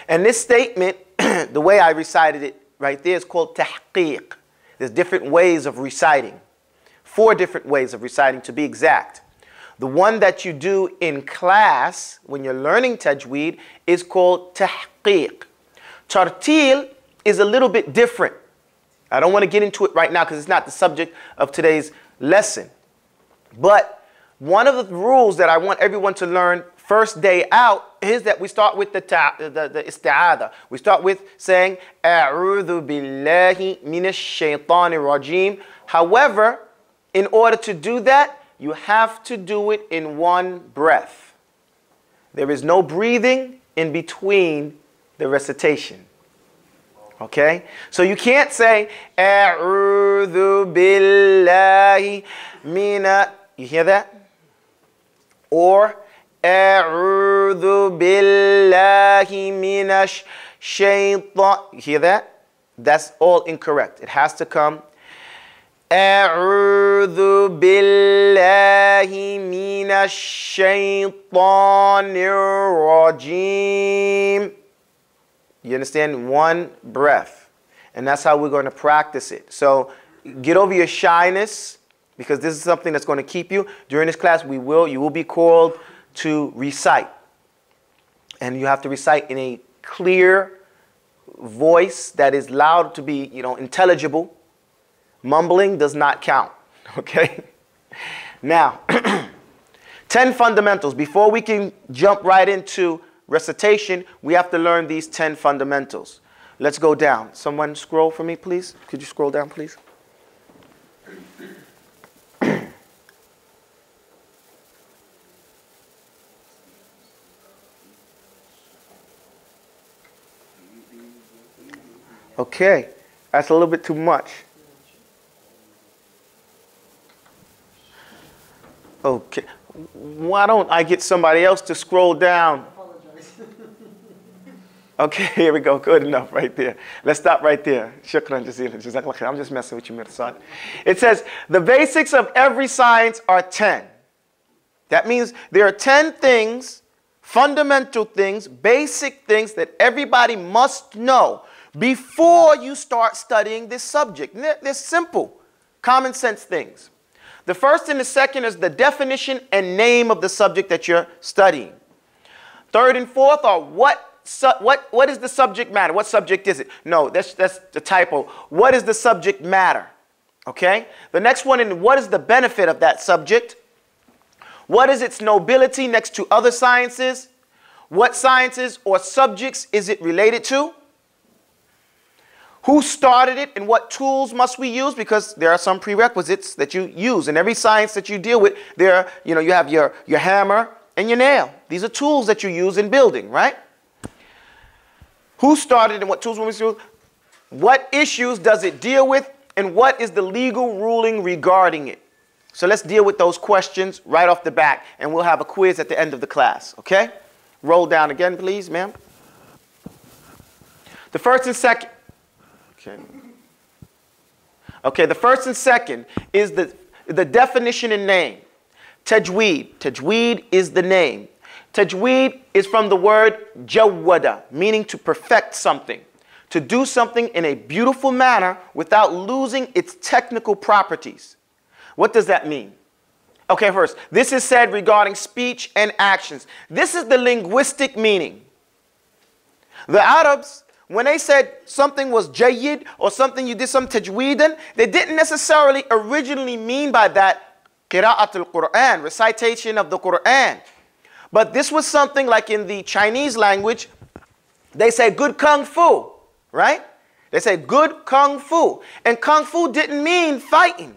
And this statement, the way I recited it right there, is called tahqiq. There's different ways of reciting. 4 different ways of reciting, to be exact. The one that you do in class when you're learning tajweed is called tahqiq. Tartil is a little bit different. I don't want to get into it right now because it's not the subject of today's lesson. But one of the rules that I want everyone to learn first day out is that we start with the isti'adha. We start with saying, A'udhu billahi minash shaitanir rajim. However, in order to do that, you have to do it in one breath. There is no breathing in between the recitation. Okay? So you can't say, A'udhu billahi mina. You hear that? Or, A'udhu billahi minash shaitan. You hear that? That's all incorrect. It has to come, A'udhu billahi minash shaitanir rajim. You understand? One breath. And that's how we're going to practice it. So get over your shyness, because this is something that's going to keep you. During this class, you will be called to recite. And you have to recite in a clear voice that is loud to be, intelligible. Mumbling does not count, okay? Now, 10 fundamentals. Before we can jump right into recitation, we have to learn these 10 fundamentals. Let's go down. Someone scroll for me, please. Could you scroll down, please? Okay, that's a little bit too much. Okay, why don't I get somebody else to scroll down? Okay, here we go. Good enough right there. Let's stop right there. Shukran jazeelan. Jazakallah khair. I'm just messing with you, Mirsad. It says, the basics of every science are 10. That means there are 10 things, fundamental things, basic things that everybody must know before you start studying this subject. They're simple, common sense things. The first and the second is the definition and name of the subject that you're studying. Third and fourth are what is the subject matter? What subject is it? No, that's the typo. What is the subject matter? Okay? The next one is what is the benefit of that subject? What is its nobility next to other sciences? What sciences or subjects is it related to? Who started it and what tools must we use? Because there are some prerequisites that you use. In every science that you deal with, you have your hammer and your nail. These are tools that you use in building, right? Who started and what tools will we use? What issues does it deal with? And what is the legal ruling regarding it? So let's deal with those questions right off the bat, and we'll have a quiz at the end of the class, okay? Roll down again, please, ma'am. The first and second. Okay, the first and second is the definition and name. Tajweed. Tajweed is the name. Tajweed is from the word jawwada, meaning to perfect something, to do something in a beautiful manner without losing its technical properties. What does that mean? Okay, first, this is said regarding speech and actions. This is the linguistic meaning. The Arabs, when they said something was jayyid or something you did some tajweedan, they didn't necessarily originally mean by that qira'at al-Quran, recitation of the Quran. But this was something like in the Chinese language, they say good kung fu, right? They say good kung fu. And kung fu didn't mean fighting.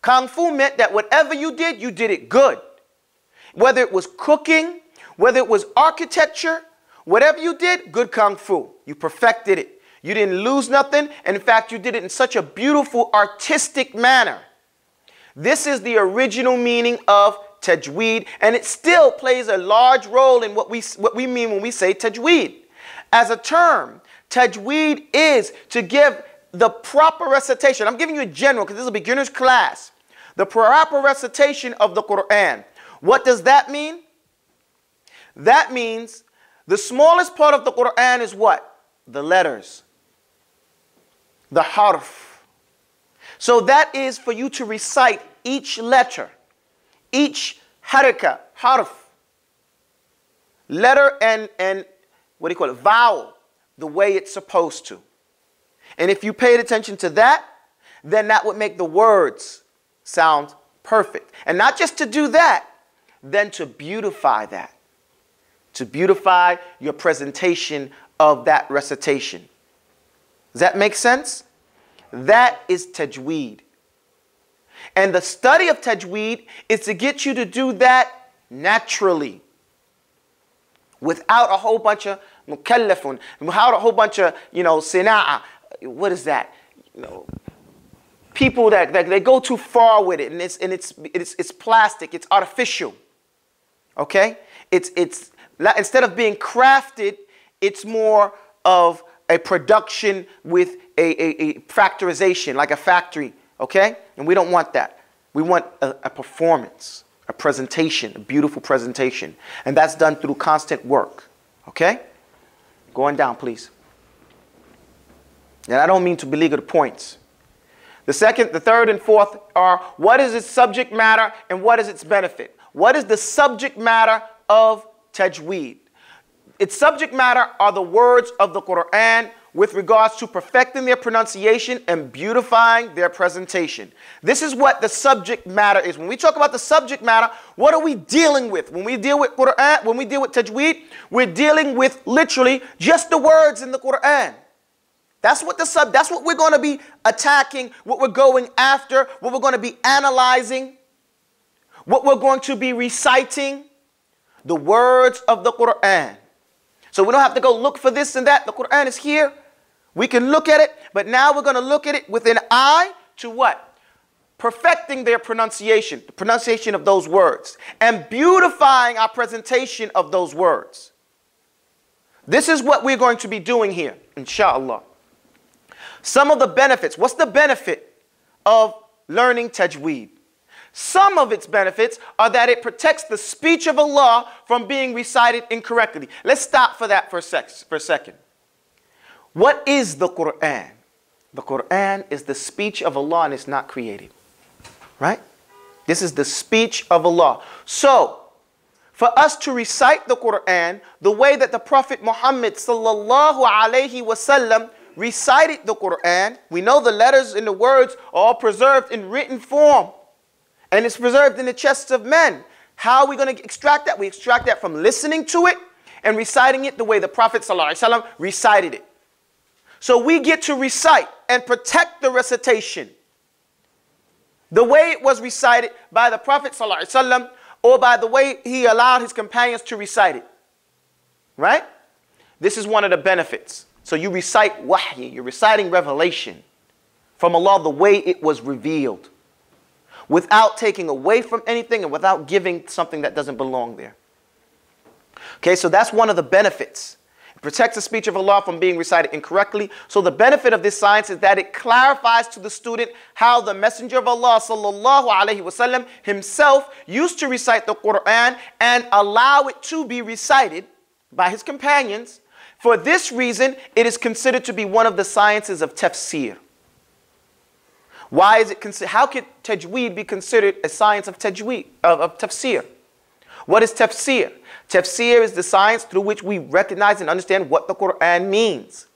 Kung fu meant that whatever you did it good. Whether it was cooking, whether it was architecture, whatever you did, good kung fu. You perfected it. You didn't lose nothing. And in fact, you did it in such a beautiful, artistic manner. This is the original meaning of tajweed, and it still plays a large role in what we mean when we say tajweed. As a term, tajweed is to give the proper recitation. I'm giving you a general because this is a beginner's class. The proper recitation of the Quran. What does that mean? That means The smallest part of the Quran is what? The letters. The harf. So that is for you to recite each letter, each haraka, harf, letter and what do you call it? Vowel, the way it's supposed to. And if you paid attention to that, then that would make the words sound perfect. And not just to do that, then to beautify that. To beautify your presentation of that recitation. Does that make sense? That is tajweed. And the study of tajweed is to get you to do that naturally. Without a whole bunch of mukallafun, without a whole bunch of, sina'a. What is that? People that they go too far with it, and it's plastic, it's artificial. Okay? It's instead of being crafted, it's more of a production with a factorization, like a factory. Okay? And we don't want that. We want a performance, a presentation, a beautiful presentation. And that's done through constant work. Okay? Going down, please. And I don't mean to beleaguer the points. The second, the third, and fourth are what is its subject matter and what is its benefit? What is the subject matter of tajweed? Its subject matter are the words of the Quran with regards to perfecting their pronunciation and beautifying their presentation. This is what the subject matter is. When we talk about the subject matter, what are we dealing with? When we deal with Quran, when we deal with tajweed, we're dealing with literally just the words in the Quran. That's what we're going to be attacking, what we're going after, what we're going to be analyzing, what we're going to be reciting, the words of the Quran. So we don't have to go look for this and that. The Quran is here. We can look at it, but now we're going to look at it with an eye to what? Perfecting their pronunciation, the pronunciation of those words, and beautifying our presentation of those words. This is what we're going to be doing here, inshallah. Some of the benefits. What's the benefit of learning tajweed? Some of its benefits are that it protects the speech of Allah from being recited incorrectly. Let's stop for that for a second. What is the Quran? The Quran is the speech of Allah and it's not created. Right? This is the speech of Allah. So, for us to recite the Quran the way that the Prophet Muhammad sallallahu alaihi wasallam recited the Quran, we know the letters and the words are all preserved in written form. And it's preserved in the chests of men. How are we going to extract that? We extract that from listening to it and reciting it the way the Prophet ﷺ recited it. So we get to recite and protect the recitation the way it was recited by the Prophet ﷺ or by the way he allowed his companions to recite it. Right? This is one of the benefits. So you recite wahy, you're reciting revelation from Allah the way it was revealed, without taking away from anything and without giving something that doesn't belong there. Okay, so that's one of the benefits. It protects the speech of Allah from being recited incorrectly. So the benefit of this science is that it clarifies to the student how the Messenger of Allah sallallahu alaihi wasallam himself used to recite the Quran and allow it to be recited by his companions. For this reason, it is considered to be one of the sciences of tafsir. Why is it considered? How could tajweed be considered a science of tajweed, of tafsir? What is tafsir? Tafsir is the science through which we recognize and understand what the Quran means.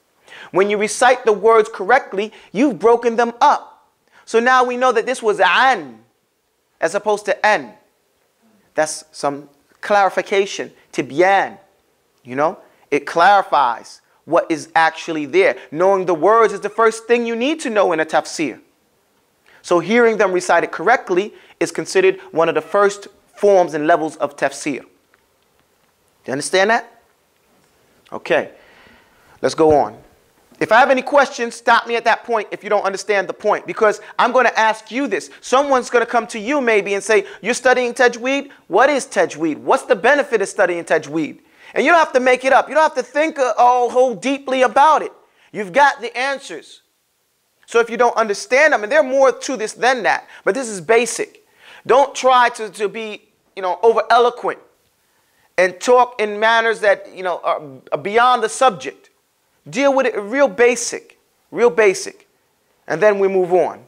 When you recite the words correctly, you've broken them up. So now we know that this was an as opposed to an. That's some clarification, tibyan. It clarifies what is actually there. Knowing the words is the first thing you need to know in a tafsir. So hearing them recited correctly is considered one of the first forms and levels of tafsir. Do you understand that? Okay, let's go on. If I have any questions, stop me at that point if you don't understand the point, because I'm going to ask you this. Someone's going to come to you maybe and say, you're studying tajweed? What is tajweed? What's the benefit of studying tajweed? And you don't have to make it up. You don't have to think whole deeply about it. You've got the answers. So if you don't understand them, and there are more to this than that, but this is basic. Don't try to be, over eloquent and talk in manners that, you know, are beyond the subject. Deal with it real basic, and then we move on.